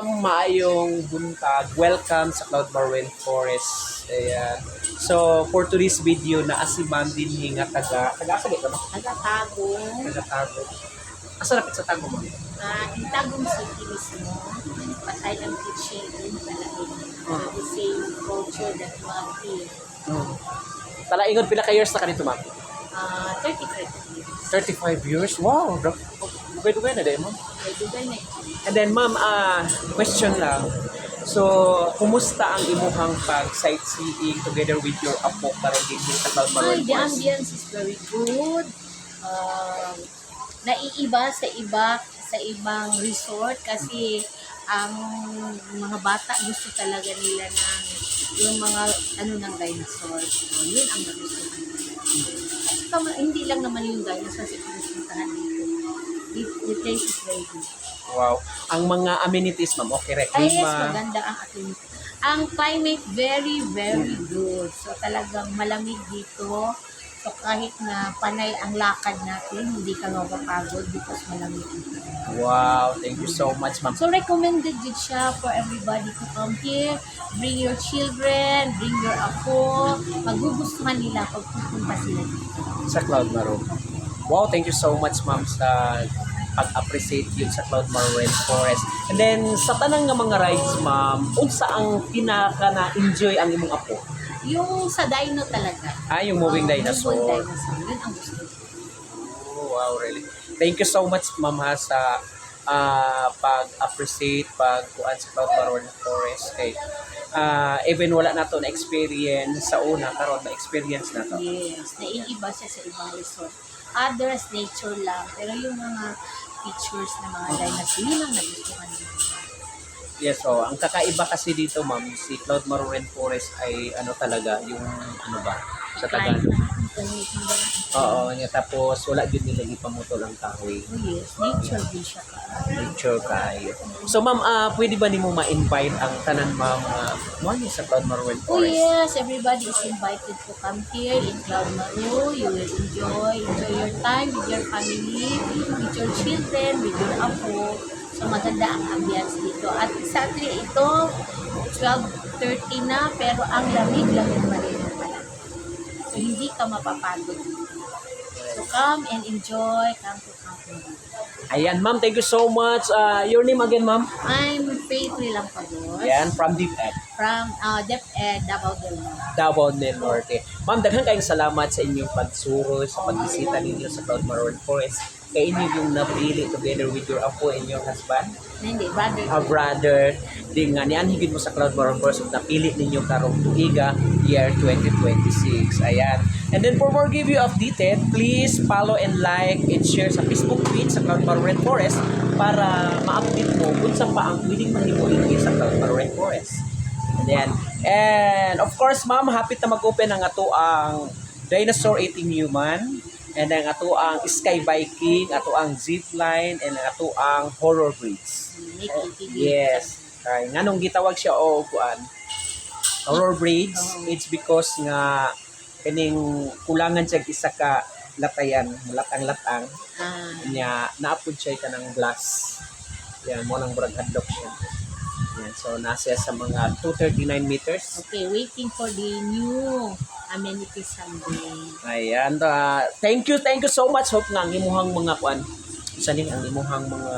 Maayong buntag. Welcome sa Cloud Marwen Forest. Ayan. So, for today's video, si Ma'am din nga taga-asali ka no? Taga-Tagum. Taga-Tago. Asa lapit sa Tago, Ma'am? In Tagum City mismo, patay ang teaching din talaga. The same culture that mga team. Talaingon pila ka years na kanito, Ma'am? 35 years. 35 years? Wow! Dugay-dugay na din, Ma'am. May dugay na ito. And then, Ma'am, question lang. So, kumusta ang imuhang pag-sightseeing together with your apo karon dito sa Cloud Marwen The Forest? ambience is very good. Naiiba sa ibang resort kasi ang mga bata gusto talaga nila ng yung mga ng dinosaur. So, yun ang nagustuhan nila. At saka, hindi lang naman yung dinosaur sa pinupuntahan dito. The place is very good. Wow. Ang mga amenities, Ma'am, okay, Ay, yes, Klima. maganda ang ating. Ang climate very, very good. So talagang malamig dito. So kahit na panay ang lakad natin, hindi ka mapapagod because malamig dito. Wow, thank you so much, Ma'am. So recommended din siya for everybody to come here. Bring your children, bring your apo. Magugustuhan nila pag pupunta sila dito. Sa Cloud Marwen. Wow, thank you so much, Ma'am, sa pag-appreciate yun sa Cloud Marwen Forest. And then, sa tanang nga mga rides, Ma'am, unsa ang pinaka na-enjoy ang imong apo? Yung sa dino talaga. Yung moving dinosaur. Moving dinosaur. Yun ang gusto ko. Oh, wow, really. Thank you so much, Ma'am, ha, sa pag-appreciate, pag-kuan sa Cloud Marwen Forest. Kay, even wala na to na experience sa una, karon na experience na to. Yes, naiiba siya sa ibang resort. Others, nature lang. Pero yung mga features ng mga dinosaur, yun ang nagustuhan nila. Yes, so ang kakaiba kasi dito, Ma'am, si Cloud Marwen Forest ay ano talaga, yung ano ba, sa Tagalog. Oo, niya tapos wala din nila ipamutol ang kahoy. Oh yes, nature din siya ka. Nature kayo. So, Ma'am, pwede ba nimo ma-invite ang tanan, Ma'am, mani sa Cloud Marwen Oh Forest? yes, everybody is invited to come here in Cloud Maru. You will enjoy your time with your family, with your children, with your apo. So maganda ang ambience dito. At exactly ito, 12:30 na, pero ang lamig-lamig pa rin pala. So hindi ka mapapagod dito. So come and enjoy, come to Camp. Ayan, Ma'am, thank you so much. Your name again, Ma'am? I'm Faith Rilampagos Ayan, from DepEd. from DepEd, Davao del Norte. Davao del Norte. Ma'am, daghang kayong salamat sa inyong pagsuro, sa pagbisita ninyo sa Cloud Marwen Forest. Kaya inyo yung napili together with your apo and your husband, Hindi, brother. a brother, di nga nianhigid mo sa Cloud Marwen Forest at napili ninyo karong tuiga, year 2026. Ayan. And then for more give you updated, please follow and like and share sa Facebook page sa Cloud Marwen Forest para ma-update mo kung saan pa ang pwedeng mahimo-himo sa Cloud Marwen Forest. And of course, Ma'am, hapit na mag-open ang ato ang Dinosaur Eating Human, and ang ato ang Sky Biking, ato ang Zip Line, and ang ato ang Horror Bridge. Yes. Ay, nganong gitawag siya o kuan? Horror Bridge, it's because nga kining kulangan siya isa ka latayan, latang-latang. Nya naapod siya ka ng glass. Yan mo nang brag hadlock siya. Yan, so nasa sa mga 239 meters. Okay, waiting for the new amenities someday. Ayan, thank you so much. Hope nga ang imuhang mga kuan, saning ang imuhang mga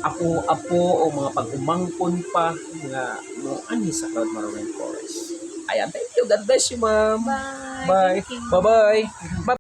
apo o mga pag-umangkon pa nga mo ani sa Cloud Marwen Forest. Ayan, thank you. God bless you, Ma'am. Bye. Bye. Thank you. Bye-bye. Bye.